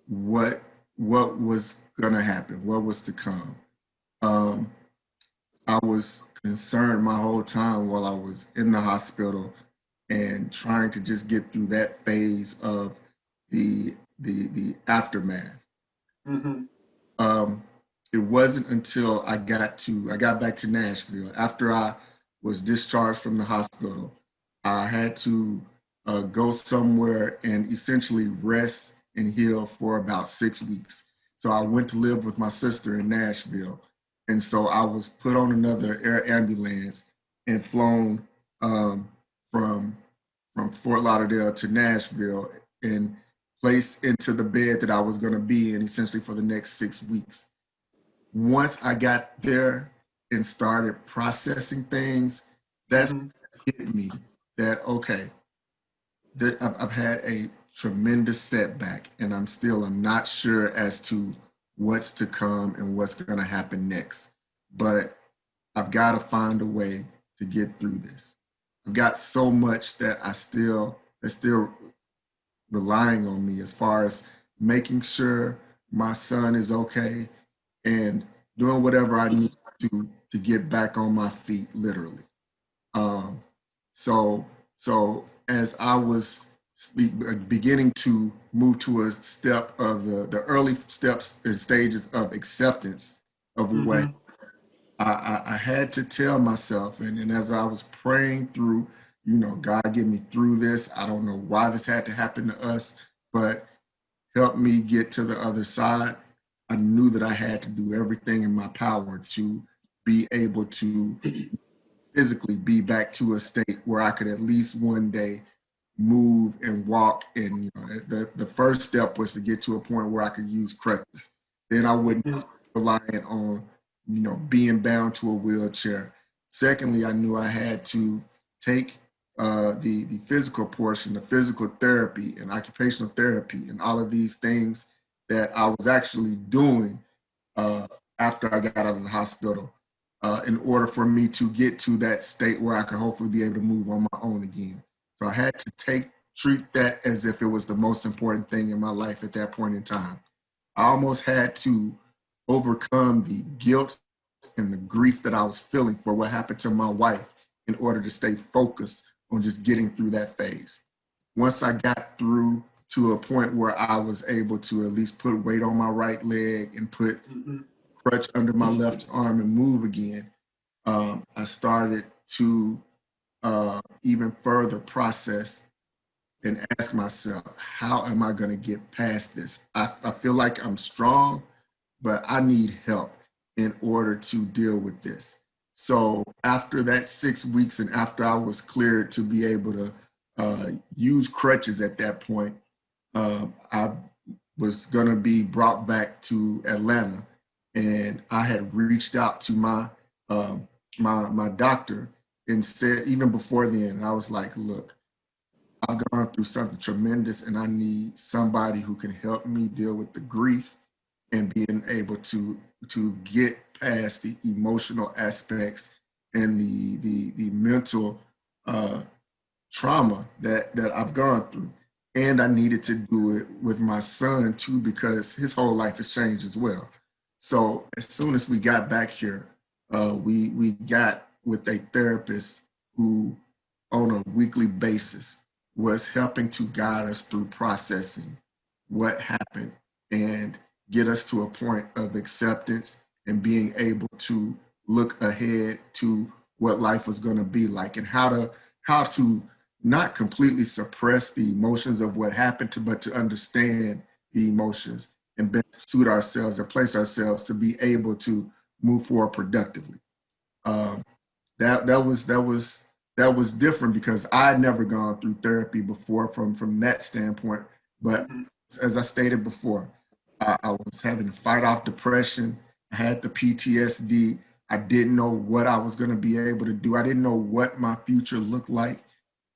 what was gonna happen, what was to come. Um, I was concerned my whole time while I was in the hospital and trying to just get through that phase of the aftermath. Mm-hmm. Um, it wasn't until I got back to Nashville after I was discharged from the hospital. I had to go somewhere and essentially rest and heal for about 6 weeks. So I went to live with my sister in Nashville, and so I was put on another air ambulance and flown from Fort Lauderdale to Nashville and placed into the bed that I was going to be in essentially for the next 6 weeks. Once I got there and started processing things, that's Mm-hmm. hit me that, okay, that I've had a tremendous setback and I'm not sure as to what's to come and what's going to happen next. But I've got to find a way to get through this. I've got so much that's still relying on me as far as making sure my son is okay and doing whatever I need to get back on my feet, literally. Um, so so as I was beginning to move to a step of the early steps and stages of acceptance of what Mm-hmm. I had to tell myself, and as I was praying through, God, get me through this. I don't know why this had to happen to us, but help me get to the other side. I knew that I had to do everything in my power to be able to physically be back to a state where I could at least one day move and walk. And the first step was to get to a point where I could use crutches. Then I wouldn't be reliant on being bound to a wheelchair. Secondly, I knew I had to take the physical portion, the physical therapy and occupational therapy, and all of these things that I was actually doing uh, after I got out of the hospital, in order for me to get to that state where I could hopefully be able to move on my own again. So I had to treat that as if it was the most important thing in my life at that point in time. I almost had to overcome the guilt and the grief that I was feeling for what happened to my wife in order to stay focused on just getting through that phase. Once I got through to a point where I was able to at least put weight on my right leg and put Mm-hmm. crutch under my left arm and move again, I started to even further process and ask myself, how am I going to get past this? I feel like I'm strong, but I need help in order to deal with this. So after that 6 weeks and after I was cleared to be able to use crutches at that point, I was going to be brought back to Atlanta, and I had reached out to my doctor and said, even before then, I was like, look, I've gone through something tremendous and I need somebody who can help me deal with the grief and being able to get past the emotional aspects and the mental trauma that I've gone through. And I needed to do it with my son too, because his whole life has changed as well. So as soon as we got back here, we got with a therapist who, on a weekly basis, was helping to guide us through processing what happened and get us to a point of acceptance and being able to look ahead to what life was going to be like and how to not completely suppress the emotions of what happened to, but to understand the emotions and best suit ourselves and place ourselves to be able to move forward productively. Um, that was different because I'd never gone through therapy before from that standpoint. But Mhm. as I stated before, I was having to fight off depression. I had the PTSD. I didn't know what I was going to be able to do. I didn't know what my future looked like.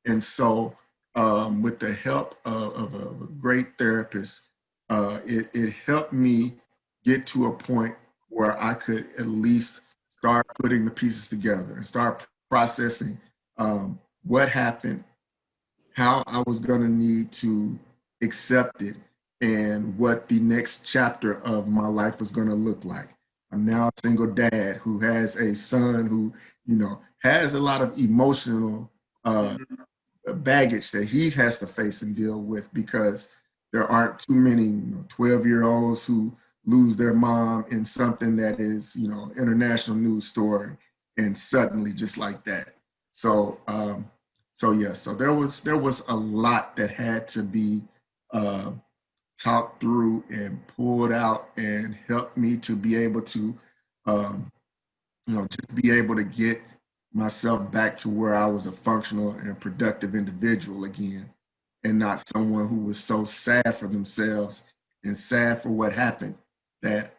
And so, with the help of a great therapist, it helped me get to a point where I could at least start putting the pieces together and start processing what happened, how I was going to need to accept it, and what the next chapter of my life was going to look like. I'm now a single dad who has a son who, has a lot of emotional uh, Mhm. baggage that he has to face and deal with because there aren't too many 12-year-olds who lose their mom in something that is, international news story and suddenly just like that. So, so there was a lot that had to be uh, talked through and pulled out and helped me to be able to um, just be able to get myself back to where I was a functional and productive individual again, and not someone who was so sad for themselves and sad for what happened that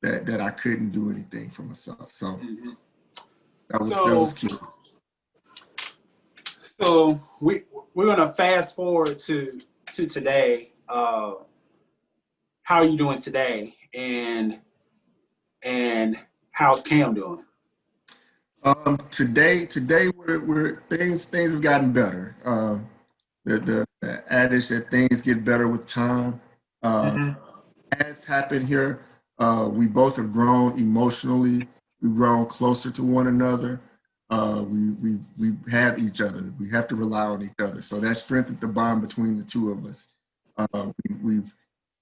that I couldn't do anything for myself. So Mhm. that was So, key. we're gonna fast forward to today. How are you doing today? And how's Cam doing? Today we're things have gotten better. The adage that things get better with time. Uh, Hmm. has happened here. We both have grown emotionally. We've grown closer to one another. We have each other. We have to rely on each other. So that strengthened the bond between the two of us. We've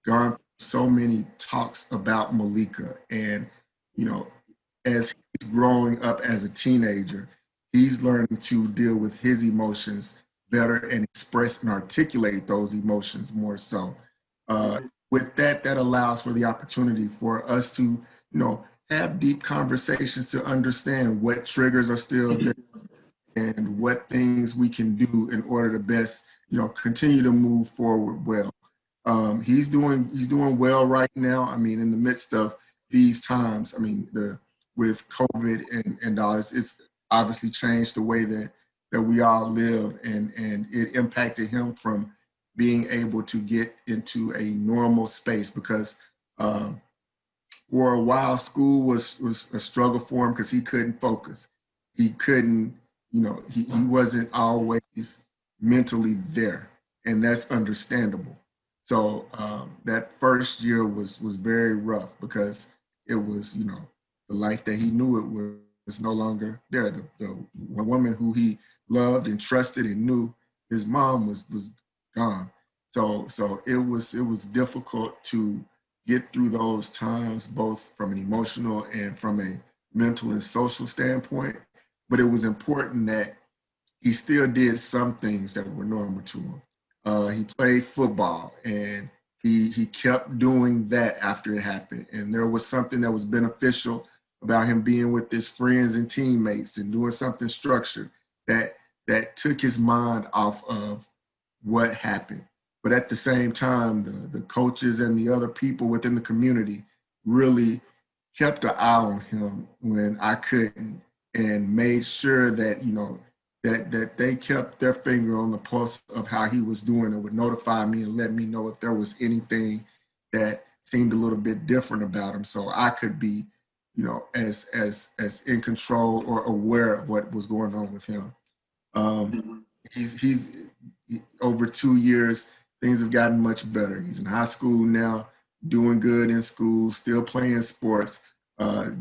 gone through so many talks about Maleka, and you know, as he's growing up as a teenager, he's learning to deal with his emotions better and express and articulate those emotions more so. Uh, Hmm. with that, that allows for the opportunity for us to, have deep conversations to understand what triggers are still there and what things we can do in order to best, continue to move forward well. He's doing well right now. I mean, in the midst of these times, I mean, the with COVID and all, it's obviously changed the way that we all live, and it impacted him from being able to get into a normal space because um, for a while school was a struggle for him because he couldn't focus. He couldn't, he wasn't always mentally there, and that's understandable. So that first year was very rough because it was, the life that he knew it was no longer there. The woman who he loved and trusted and knew, his mom was gone. So it was difficult to get through those times, both from an emotional and from a mental and social standpoint. But it was important that he still did some things that were normal to him. He played football and he kept doing that after it happened. And there was something that was beneficial about him being with his friends and teammates and doing something structured that took his mind off of what happened. But at the same time, the coaches and the other people within the community really kept an eye on him when I couldn't and made sure that, that they kept their finger on the pulse of how he was doing and would notify me and let me know if there was anything that seemed a little bit different about him, so I could be, as in control or aware of what was going on with him. He's over 2 years, things have gotten much better. He's in high school now, doing good in school, still playing sports,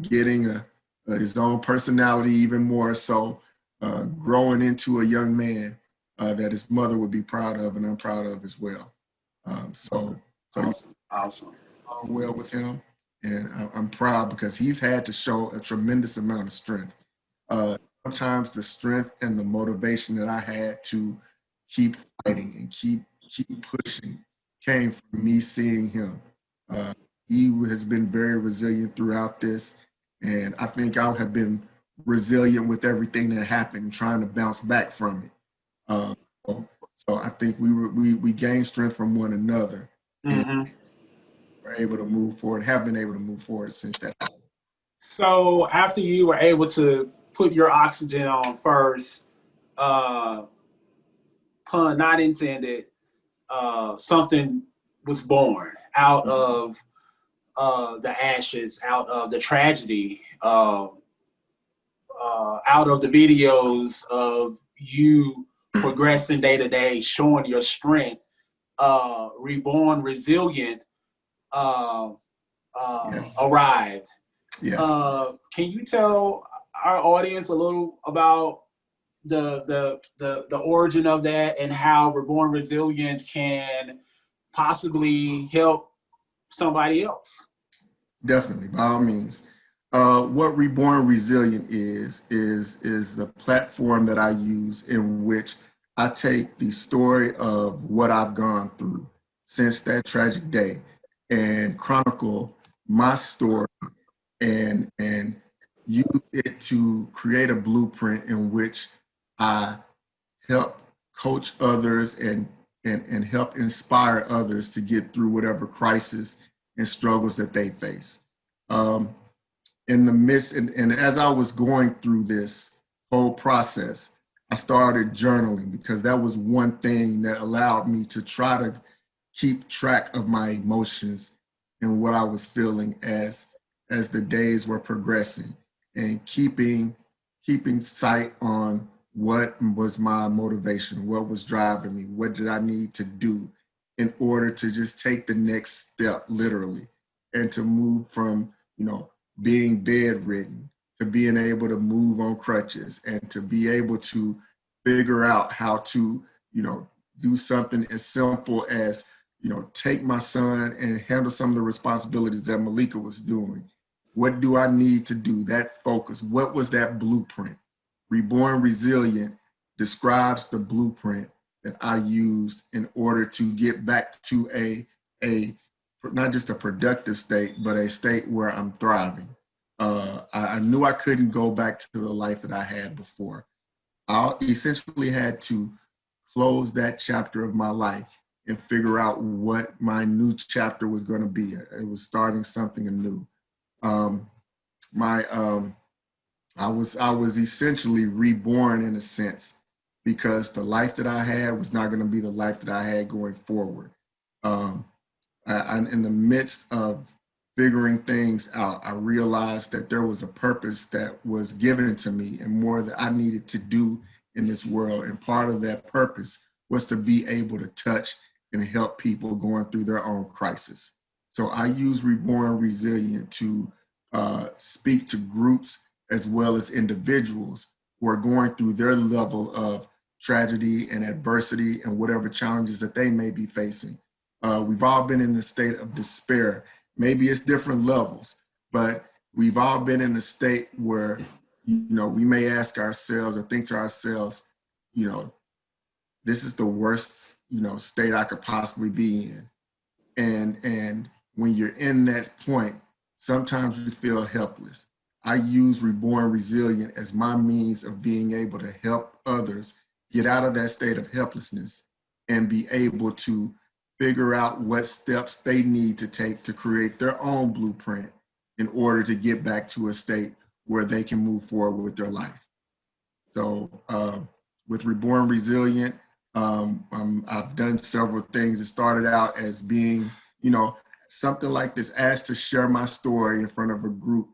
getting his own personality even more so, growing into a young man that his mother would be proud of and I'm proud of as well. So awesome. Well with him, and I'm proud because he's had to show a tremendous amount of strength. Sometimes the strength and the motivation that I had to keep fighting and keep pushing came from me seeing him. He has been very resilient throughout this, and I think I have been resilient with everything that happened, trying to bounce back from it. So I think we gained strength from one another, and we're able to move forward. Have been able to move forward since that. So after you were able to put your oxygen on first, pun not intended, something was born out of the ashes, out of the tragedy, out of the videos of you progressing day to day, showing your strength. Reborn Resilient Yes. arrived. Yes. Can you tell our audience a little about the origin of that and how Reborn Resilient can possibly help somebody else? Definitely, by all means. What Reborn Resilient is the platform that I use in which I take the story of what I've gone through since that tragic day and chronicle my story and use it to create a blueprint in which I help coach others and help inspire others to get through whatever crisis and struggles that they face. In the midst, and as I was going through this whole process, I started journaling because that was one thing that allowed me to try to keep track of my emotions and what I was feeling as the days were progressing, and keeping sight on what was my motivation, what was driving me, what did I need to do in order to just take the next step, literally, and to move from, being bedridden to being able to move on crutches and to be able to figure out how to, do something as simple as, take my son and handle some of the responsibilities that Maleka was doing. What do I need to do? That focus. What was that blueprint? Reborn Resilient describes the blueprint that I used in order to get back to a not just a productive state, but a state where I'm thriving. I knew I couldn't go back to the life that I had before. I essentially had to close that chapter of my life and figure out what my new chapter was going to be. It was starting something anew. I was essentially reborn in a sense because the life that I had was not going to be the life that I had going forward. In the midst of figuring things out, I realized that there was a purpose that was given to me and more that I needed to do in this world. And part of that purpose was to be able to touch and help people going through their own crisis. So I use Reborn Resilient to speak to groups as well as individuals who are going through their level of tragedy and adversity and whatever challenges that they may be facing. We've all been in the state of despair. Maybe it's different levels, but we've all been in a state where, we may ask ourselves or think to ourselves, this is the worst, state I could possibly be in. And when you're in that point, sometimes you feel helpless. I use Reborn Resilient as my means of being able to help others get out of that state of helplessness and be able to figure out what steps they need to take to create their own blueprint in order to get back to a state where they can move forward with their life. So with Reborn Resilient, I've done several things. It started out as being, something like this, asked to share my story in front of a group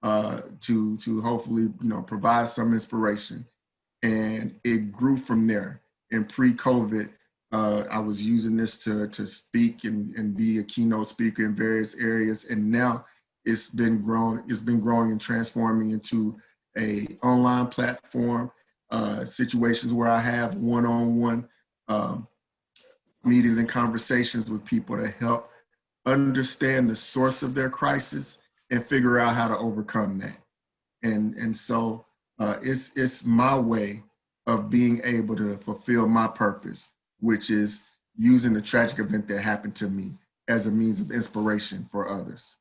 to hopefully, provide some inspiration. And it grew from there. In pre-COVID, I was using this to speak and be a keynote speaker in various areas. And now it's been growing and transforming into a online platform, situations where I have one-on-one meetings and conversations with people to help understand the source of their crisis and figure out how to overcome that. And so it's my way of being able to fulfill my purpose, which is using the tragic event that happened to me as a means of inspiration for others.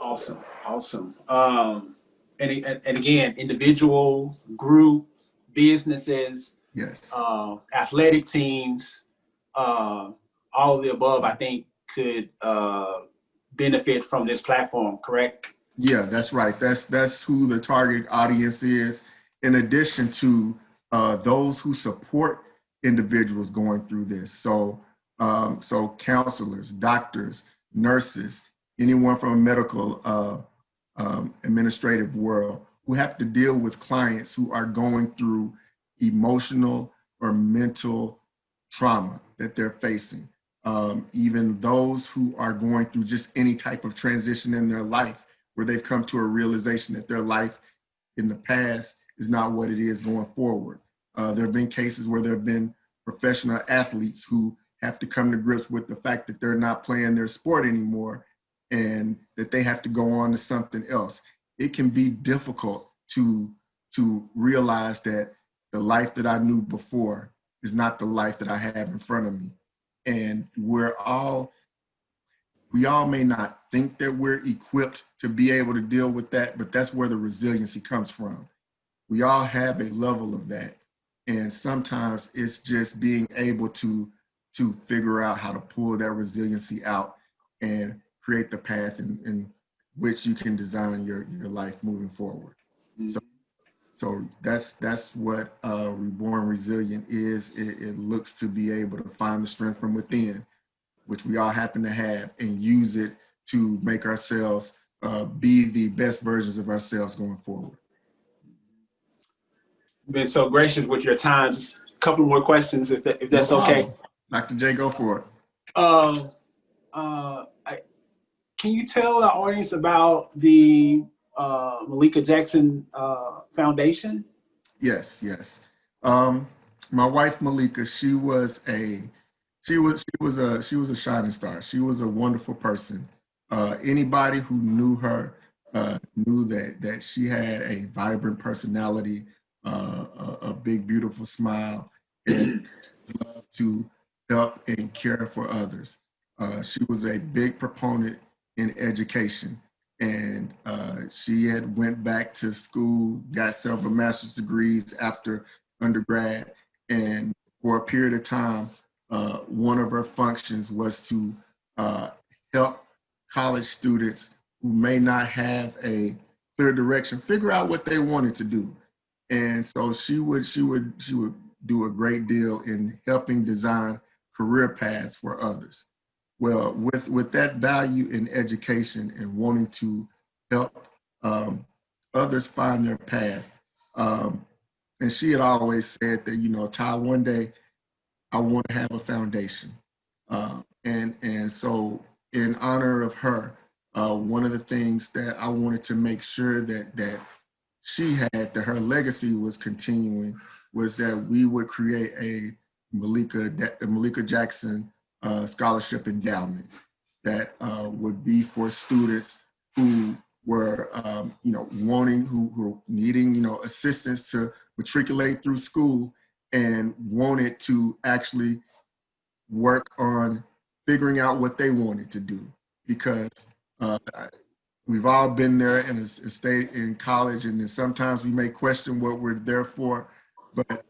Awesome, awesome. And again, individuals, groups, businesses, Yes. Athletic teams, all of the above, I think could benefit from this platform, correct? Yeah, that's right. That's who the target audience is. In addition to those who support individuals going through this. So counselors, doctors, nurses, anyone from a medical administrative world who have to deal with clients who are going through emotional or mental trauma that they're facing. Even those who are going through just any type of transition in their life where they've come to a realization that their life in the past is not what it is going forward. There have been cases where there have been professional athletes who have to come to grips with the fact that they're not playing their sport anymore and that they have to go on to something else. It can be difficult to realize that the life that I knew before is not the life that I have in front of me. And we all may not think that we're equipped to be able to deal with that, but that's where the resiliency comes from. We all have a level of that. And sometimes it's just being able to figure out how to pull that resiliency out and create the path in which you can design your life moving forward. Mm-hmm. So that's what Reborn Resilient is. It looks to be able to find the strength from within, which we all happen to have, and use it to make ourselves be the best versions of ourselves going forward. You've been so gracious with your time. Just a couple more questions, if that's okay. Dr. J, go for it. Can you tell the audience about the Maleka Jackson Foundation? Yes. My wife Maleka, she was a shining star. She was a wonderful person. Anybody who knew her knew that she had a vibrant personality, a big, beautiful smile, and love to help and care for others. She was a big proponent in education, and she had went back to school, got several master's degrees after undergrad, and for a period of time, one of her functions was to help college students who may not have a clear direction figure out what they wanted to do. And so she would do a great deal in helping design career paths for others. Well, with that value in education and wanting to help others find their path, and she had always said that, Ty, one day I want to have a foundation. And so in honor of her, one of the things that I wanted to make sure that she had, that her legacy was continuing, was that we would create a Maleka Jackson scholarship endowment that would be for students who were, who were needing, assistance to matriculate through school and wanted to actually work on figuring out what they wanted to do. Because we've all been there in a state in college, and then sometimes we may question what we're there for, but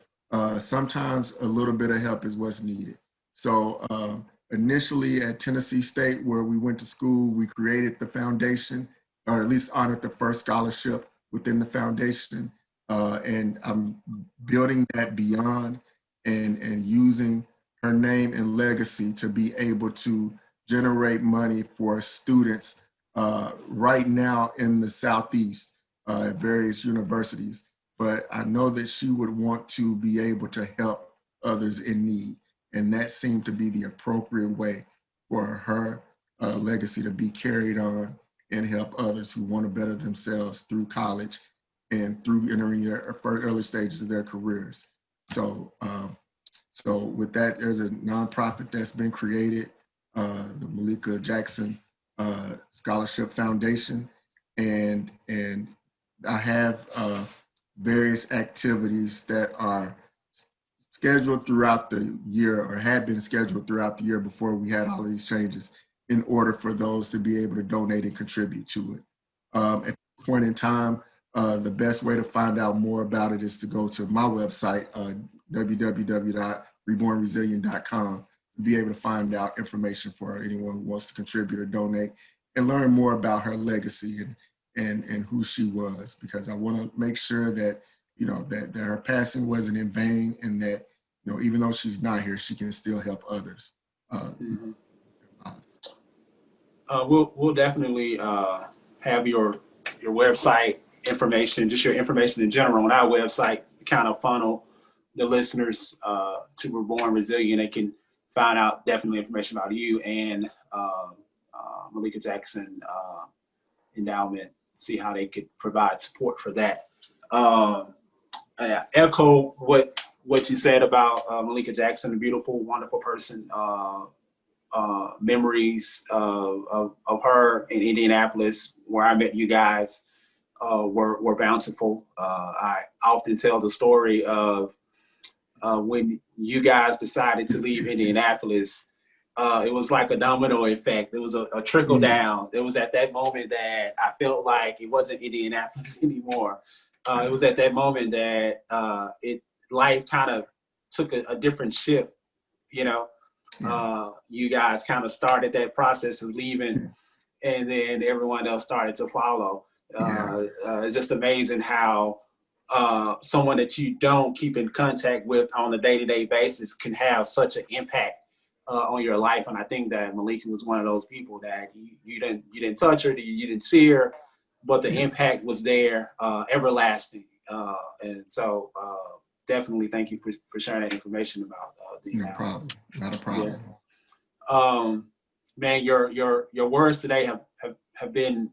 sometimes a little bit of help is what's needed. So initially at Tennessee State, where we went to school, we created the foundation, or at least honored the first scholarship within the foundation. and I'm building that beyond and using her name and legacy to be able to generate money for students right now in the Southeast at various universities. But I know that she would want to be able to help others in need. And that seemed to be the appropriate way for her legacy to be carried on and help others who want to better themselves through college and through entering their early stages of their careers. So, so with that, there's a nonprofit that's been created, the Maleka Jackson Scholarship Foundation, and I have various activities that are scheduled throughout the year, or had been scheduled throughout the year before we had all of these changes, in order for those to be able to donate and contribute to it. At this point in time, the best way to find out more about it is to go to my website, www.rebornresilient.com, to be able to find out information for anyone who wants to contribute or donate and learn more about her legacy and who she was, because I want to make sure that, you know, that her passing wasn't in vain, and that, you know, even though she's not here, she can still help others. We'll definitely have your website information, just your information in general on our website, to kind of funnel the listeners to Reborn Resilient. They can find out definitely information about you and Maleka Jackson Endowment, see how they could provide support for that. Echo what you said about Maleka Jackson, a beautiful, wonderful person. Memories of her in Indianapolis, where I met you guys, were bountiful. I often tell the story of when you guys decided to leave Indianapolis. It was like a domino effect. It was a trickle down. It was at that moment that I felt like it wasn't Indianapolis anymore. It was at that moment that life kind of took a different shift, you know. You guys kind of started that process of leaving, and then everyone else started to follow. It's just amazing how someone that you don't keep in contact with on a day-to-day basis can have such an impact on your life. And I think that Maleka was one of those people that you didn't touch her, you didn't see her, but the impact was there, everlasting. And so definitely thank you for sharing that information about No problem. Not a problem. Yeah. Man, your words today have been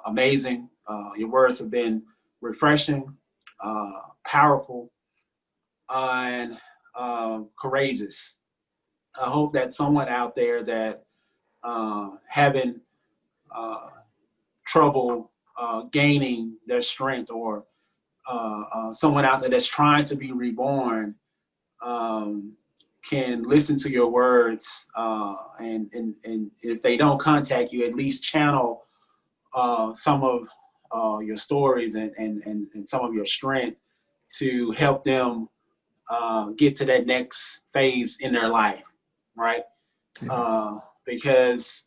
amazing. Your words have been refreshing, powerful, and courageous. I hope that someone out there that having trouble gaining their strength, or someone out there that's trying to be reborn, can listen to your words, and if they don't contact you, at least channel some of your stories and some of your strength to help them get to that next phase in their life, right? Because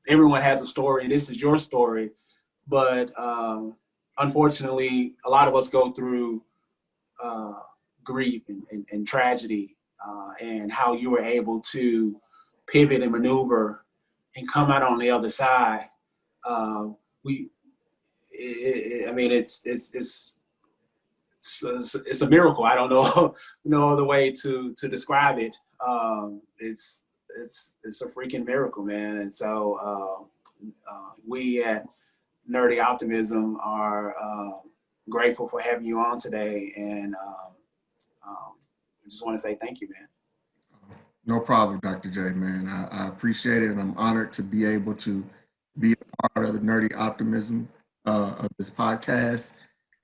everyone has a story, and this is your story, but unfortunately, a lot of us go through grief and tragedy, and how you were able to pivot and maneuver and come out on the other side. I mean, it's a miracle. I don't know no other way to describe it. It's a freaking miracle, man. And so we at Nerdy Optimism are grateful for having you on today, and I just want to say thank you, man. No problem, Dr. J, man. I appreciate it, and I'm honored to be able to be a part of the Nerdy Optimism of this podcast,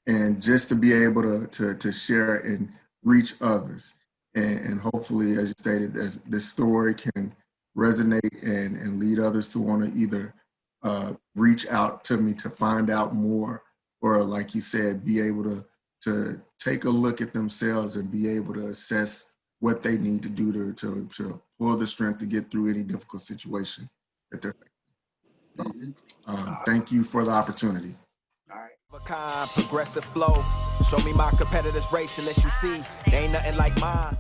and just to be able to share and reach others. And hopefully, as you stated, as this story can resonate and lead others to want to either reach out to me to find out more, or like you said, be able to take a look at themselves and be able to assess what they need to do to pull the strength to get through any difficult situation that they're facing. So, thank you for the opportunity. All right. Progressive flow. Show me my competitors' race and let you see they ain't nothing like mine.